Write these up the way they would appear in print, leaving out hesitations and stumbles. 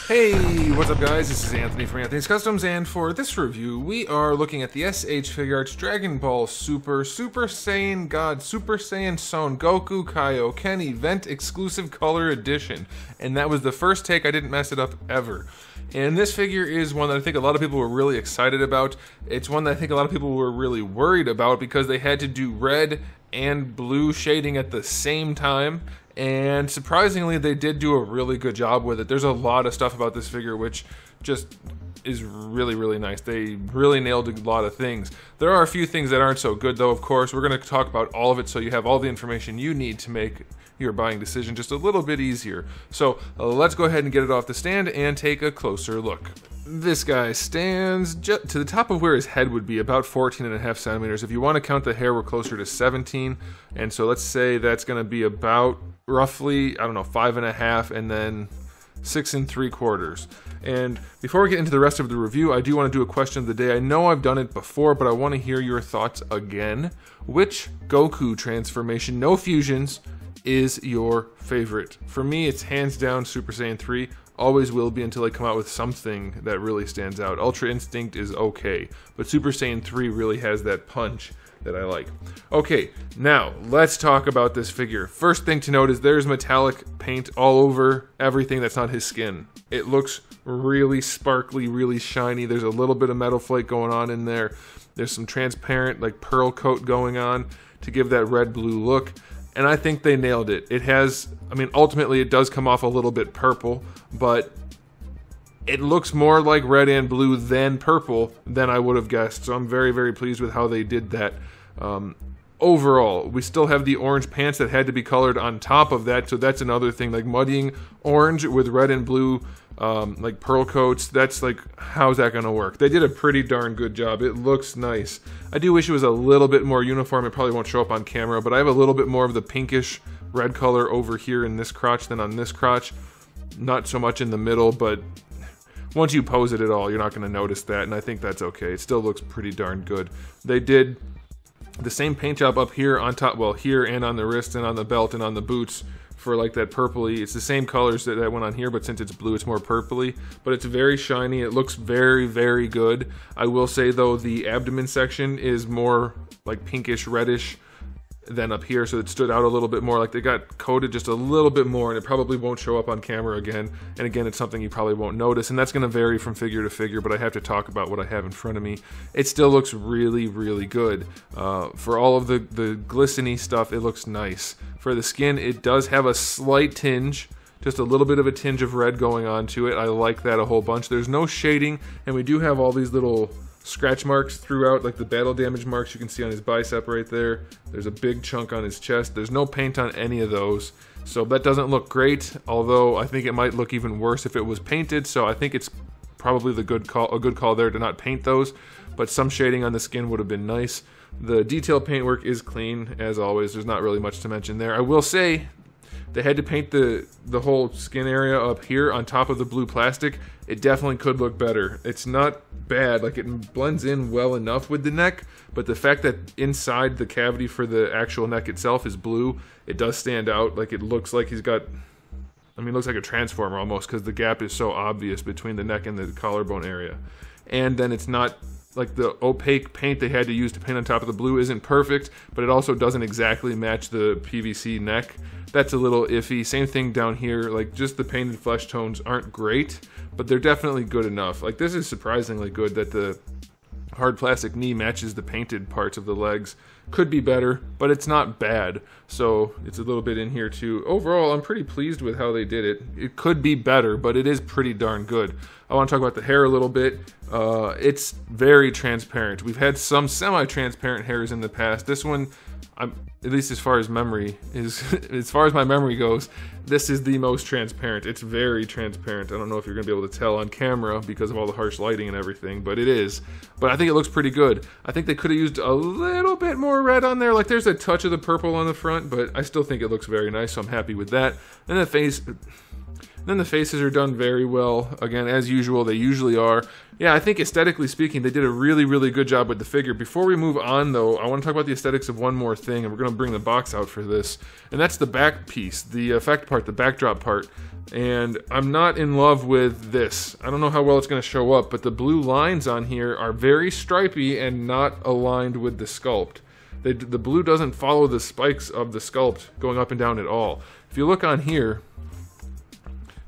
Hey, what's up guys? This is Anthony from Anthony's Customs, and for this review, we are looking at the SH Figuarts Dragon Ball Super Saiyan God Super Saiyan Son Goku Kaio-ken Event Exclusive Color Edition. And that was the first take, I didn't mess it up ever. And this figure is one that I think a lot of people were really excited about. It's one that I think a lot of people were really worried about because they had to do red and blue shading at the same time. And surprisingly, they did do a really good job with it. There's a lot of stuff about this figure which just is really, really nice. They really nailed a lot of things. There are a few things that aren't so good though, of course. We're going to talk about all of it so you have all the information you need to make your buying decision just a little bit easier. So let's go ahead and get it off the stand and take a closer look. This guy stands to the top of where his head would be, about 14.5 centimeters. If you want to count the hair, we're closer to 17. And so let's say that's going to be about roughly, I don't know, 5.5 and then 6 3/4. And before we get into the rest of the review, I do want to do a question of the day. I know I've done it before, but I want to hear your thoughts again. Which Goku transformation, no fusions, is your favorite? For me, it's hands down Super Saiyan 3. Always will be until they come out with something that really stands out. Ultra Instinct is okay, but Super Saiyan 3 really has that punch that I like. Okay, now let's talk about this figure. First thing to note is there's metallic paint all over everything that's not his skin. It looks really sparkly, really shiny. There's a little bit of metal flake going on in there. There's some transparent like pearl coat going on to give that red-blue look. And I think they nailed it. It has, I mean, ultimately it does come off a little bit purple, but it looks more like red and blue than purple than I would have guessed. So I'm very, very pleased with how they did that. Overall, we still have the orange pants that had to be colored on top of that. So that's another thing, like muddying orange with red and blue, like pearl coats. That's like, how's that gonna work? They did a pretty darn good job. It looks nice. I do wish it was a little bit more uniform. It probably won't show up on camera, but I have a little bit more of the pinkish red color over here in this crotch than on this crotch. Not so much in the middle, but once you pose it at all, you're not gonna notice that, and I think that's okay. It still looks pretty darn good. They did the same paint job up here on top, well, here and on the wrist and on the belt and on the boots for like that purpley. It's the same colors that went on here, but since it's blue, it's more purpley. But it's very shiny. It looks very, very good. I will say though, the abdomen section is more like pinkish, reddish than up here, so it stood out a little bit more. Like they got coated just a little bit more, and it probably won't show up on camera again. And again, it's something you probably won't notice, and that's going to vary from figure to figure, but I have to talk about what I have in front of me. It still looks really, really good. For all of the glistening stuff, it looks nice. For the skin, it does have a slight tinge, just a little bit of a tinge of red going on to it. I like that a whole bunch. There's no shading, and we do have all these little scratch marks throughout, like the battle damage marks you can see on his bicep right there. There's a big chunk on his chest. There's no paint on any of those, so that doesn't look great, although I think it might look even worse if it was painted, so I think it's probably a good call there to not paint those, but some shading on the skin would have been nice. The detail paintwork is clean, as always. There's not really much to mention there. I will say they had to paint the whole skin area up here on top of the blue plastic. It definitely could look better. It's not bad, like it blends in well enough with the neck, but the fact that inside the cavity for the actual neck itself is blue, it does stand out. Like it looks like he's got, I mean, it looks like a transformer almost, because the gap is so obvious between the neck and the collarbone area. And then it's not like the opaque paint they had to use to paint on top of the blue isn't perfect, but it also doesn't exactly match the PVC neck. That's a little iffy. Same thing down here, like just the painted flesh tones aren't great, but they're definitely good enough. Like this is surprisingly good that the hard plastic knee matches the painted parts of the legs. Could be better, but it's not bad. So it's a little bit in here too. Overall, I'm pretty pleased with how they did it. It could be better, but it is pretty darn good. I want to talk about the hair a little bit. It's very transparent. We've had some semi-transparent hairs in the past. This one, at least as far as memory is, as far as my memory goes, this is the most transparent. It's very transparent. I don't know if you're gonna be able to tell on camera because of all the harsh lighting and everything, but it is. But I think it looks pretty good. I think they could have used a little bit more red on there. Like there's a touch of the purple on the front, but I still think it looks very nice, so I'm happy with that. And the face, Then the faces are done very well. Again, as usual, they usually are. Yeah, I think aesthetically speaking, they did a really, really good job with the figure. Before we move on, though, I want to talk about the aesthetics of one more thing, and we're going to bring the box out for this. And that's the back piece, the effect part, the backdrop part. And I'm not in love with this. I don't know how well it's going to show up, but the blue lines on here are very stripy and not aligned with the sculpt. The blue doesn't follow the spikes of the sculpt going up and down at all. If you look on here,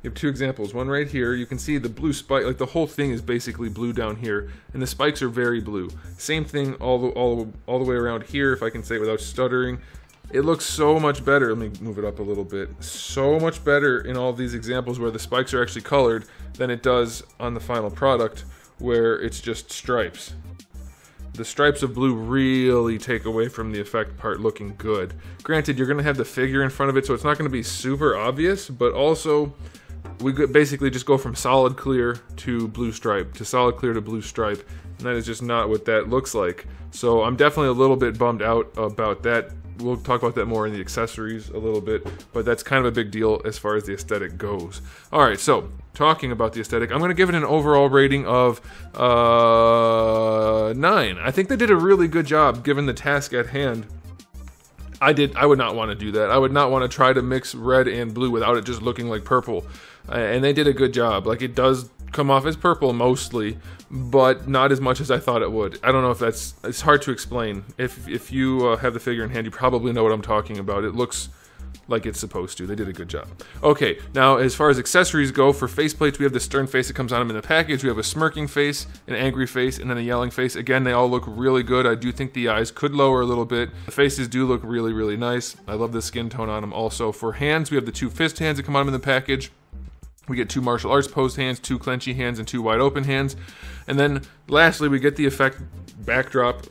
you have two examples. One right here, you can see the blue spike, like the whole thing is basically blue down here, and the spikes are very blue. Same thing all the way around here, if I can say it without stuttering. It looks so much better. Let me move it up a little bit. So much better in all these examples where the spikes are actually colored than it does on the final product where it's just stripes. The stripes of blue really take away from the effect part looking good. Granted, you're going to have the figure in front of it, so it's not going to be super obvious, but also we basically just go from solid clear to blue stripe, to solid clear to blue stripe, and that is just not what that looks like. So I'm definitely a little bit bummed out about that. We'll talk about that more in the accessories a little bit, but that's kind of a big deal as far as the aesthetic goes. Alright, so talking about the aesthetic, I'm going to give it an overall rating of 9. I think they did a really good job given the task at hand. I would not want to do that. I would not want to try to mix red and blue without it just looking like purple. And they did a good job. Like, it does come off as purple mostly, but not as much as I thought it would. I don't know if it's hard to explain. If you have the figure in hand, you probably know what I'm talking about. It looks like it's supposed to. They did a good job. Okay, now as far as accessories go, for faceplates, we have the stern face that comes on them in the package. We have a smirking face, an angry face, and then a yelling face. Again, they all look really good. I do think the eyes could lower a little bit. The faces do look really, really nice. I love the skin tone on them also. For hands, we have the 2 fist hands that come on them in the package. We get 2 martial arts posed hands, 2 clenchy hands, and 2 wide open hands. And then lastly, we get the effect backdrop.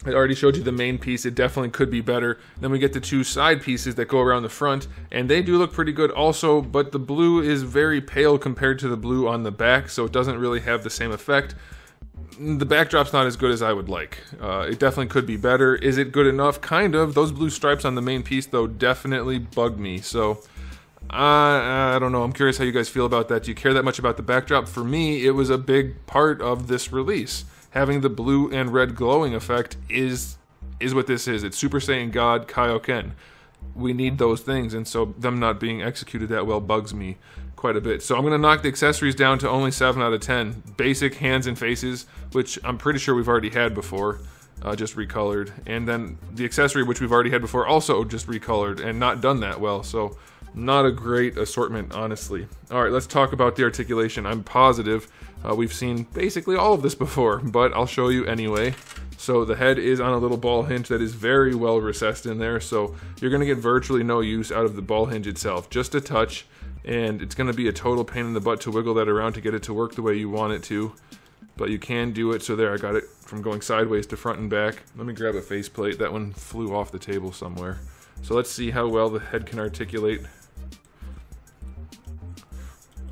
I already showed you the main piece. It definitely could be better. Then we get the 2 side pieces that go around the front, and they do look pretty good also, but the blue is very pale compared to the blue on the back, so it doesn't really have the same effect. The backdrop's not as good as I would like. It definitely could be better. Is it good enough? Kind of. Those blue stripes on the main piece, though, definitely bug me, so I don't know. I'm curious how you guys feel about that. Do you care that much about the backdrop? For me, it was a big part of this release. Having the blue and red glowing effect is what this is. It's Super Saiyan God Kaio-ken. We need those things, and so them not being executed that well bugs me quite a bit. So I'm going to knock the accessories down to only 7 out of 10. Basic hands and faces, which I'm pretty sure we've already had before, just recolored. And then the accessory, which we've already had before, also just recolored and not done that well. So not a great assortment, honestly. Alright, let's talk about the articulation. I'm positive we've seen basically all of this before, but I'll show you anyway. So the head is on a little ball hinge that is very well recessed in there, so you're going to get virtually no use out of the ball hinge itself. Just a touch, and it's going to be a total pain in the butt to wiggle that around to get it to work the way you want it to. But you can do it. So there, I got it from going sideways to front and back. Let me grab a faceplate. That one flew off the table somewhere. So let's see how well the head can articulate.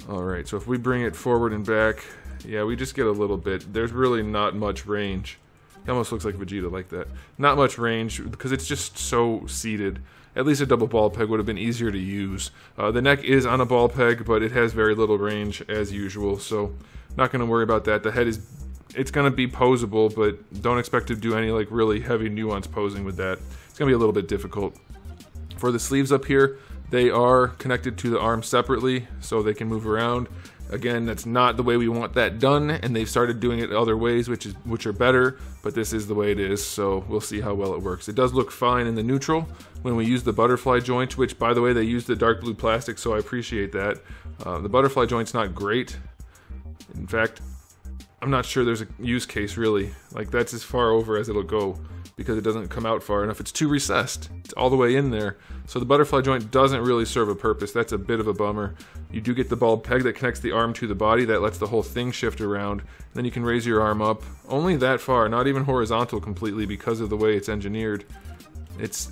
Alright, so if we bring it forward and back, yeah, we just get a little bit. There's really not much range. It almost looks like Vegeta like that. Not much range, because it's just so seated. At least a double ball peg would have been easier to use. The neck is on a ball peg, but it has very little range, as usual, so not going to worry about that. The head is, it's going to be posable, but don't expect to do any like really heavy nuance posing with that. It's going to be a little bit difficult. For the sleeves up here, they are connected to the arm separately, so they can move around. Again, that's not the way we want that done, and they've started doing it other ways, which are better, but this is the way it is, so we'll see how well it works. It does look fine in the neutral when we use the butterfly joint, which, by the way, they use the dark blue plastic, so I appreciate that. The butterfly joint's not great. In fact, I'm not sure there's a use case, really. Like, that's as far over as it'll go, because it doesn't come out far enough. It's too recessed. It's all the way in there. So the butterfly joint doesn't really serve a purpose. That's a bit of a bummer. You do get the ball peg that connects the arm to the body. That lets the whole thing shift around. Then you can raise your arm up. Only that far, not even horizontal completely because of the way it's engineered. This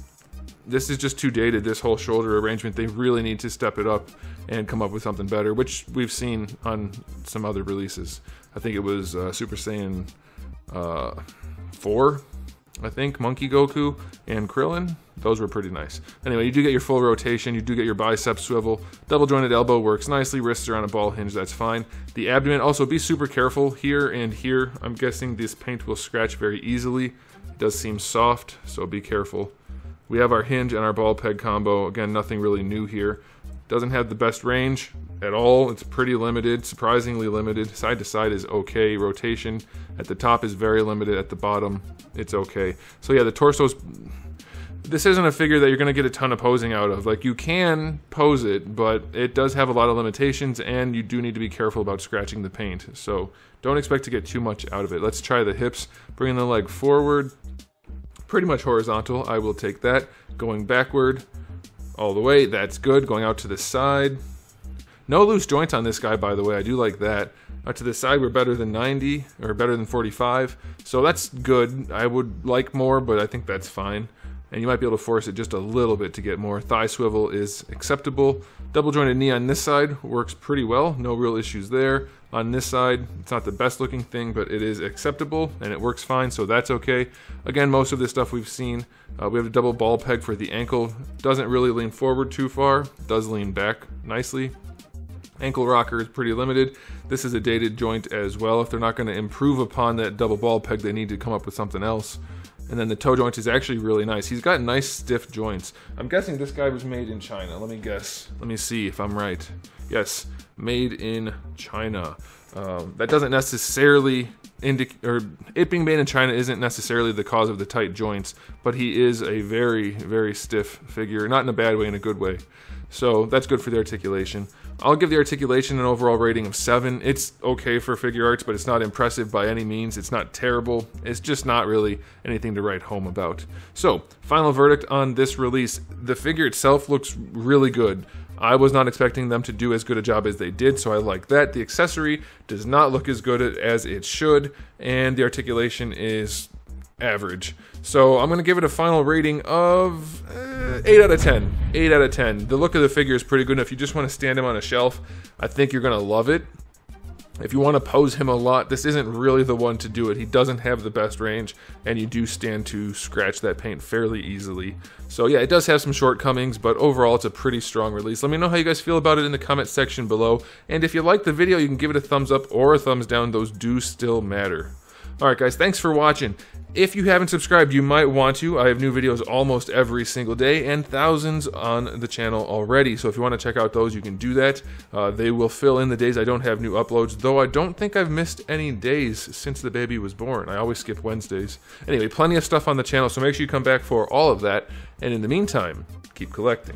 is just too dated, this whole shoulder arrangement. They really need to step it up and come up with something better, which we've seen on some other releases. I think it was Super Saiyan 4. I think Monkey Goku and Krillin. Those were pretty nice. Anyway, you do get your full rotation, you do get your bicep swivel, double jointed elbow works nicely, wrists are on a ball hinge, that's fine. The abdomen, also be super careful here and here. I'm guessing this paint will scratch very easily. It does seem soft, so be careful. We have our hinge and our ball peg combo. Again, nothing really new here. Doesn't have the best range at all. It's pretty limited, surprisingly limited. Side to side is okay. Rotation at the top is very limited. At the bottom, it's okay. So yeah, the torso's... This isn't a figure that you're going to get a ton of posing out of. Like, you can pose it, but it does have a lot of limitations, and you do need to be careful about scratching the paint. So don't expect to get too much out of it. Let's try the hips. Bringing the leg forward. Pretty much horizontal. I will take that. Going backward. All the way, that's good. Going out to the side. No loose joints on this guy, by the way. I do like that. Out to the side, we're better than 90, or better than 45. So that's good. I would like more, but I think that's fine. And you might be able to force it just a little bit to get more. Thigh swivel is acceptable. Double jointed knee on this side works pretty well. No real issues there. On this side, it's not the best looking thing, but it is acceptable and it works fine, so that's okay. Again, most of this stuff we've seen. We have a double ball peg for the ankle. Doesn't really lean forward too far. Does lean back nicely. Ankle rocker is pretty limited. This is a dated joint as well. If they're not going to improve upon that double ball peg, they need to come up with something else. And then the toe joint is actually really nice. He's got nice stiff joints. I'm guessing this guy was made in China. Let me guess. Let me see if I'm right. Yes, made in China. That doesn't necessarily indicate, or it being made in China isn't necessarily the cause of the tight joints, but he is a very, very stiff figure. Not in a bad way, in a good way. So that's good for the articulation. I'll give the articulation an overall rating of 7. It's okay for figure arts, but it's not impressive by any means. It's not terrible. It's just not really anything to write home about. So, final verdict on this release. The figure itself looks really good. I was not expecting them to do as good a job as they did, so I like that. The accessory does not look as good as it should, and the articulation is average. So I'm going to give it a final rating of 8 out of 10. 8 out of 10. The look of the figure is pretty good. If you just want to stand him on a shelf, I think you're going to love it. If you want to pose him a lot, this isn't really the one to do it. He doesn't have the best range, and you do stand to scratch that paint fairly easily. So yeah, it does have some shortcomings, but overall it's a pretty strong release. Let me know how you guys feel about it in the comment section below. And if you like the video, you can give it a thumbs up or a thumbs down. Those do still matter. Alright guys, thanks for watching. If you haven't subscribed, you might want to. I have new videos almost every single day and thousands on the channel already. So if you want to check out those, you can do that. They will fill in the days I don't have new uploads, though I don't think I've missed any days since the baby was born. I always skip Wednesdays. Anyway, plenty of stuff on the channel, so make sure you come back for all of that. And in the meantime, keep collecting.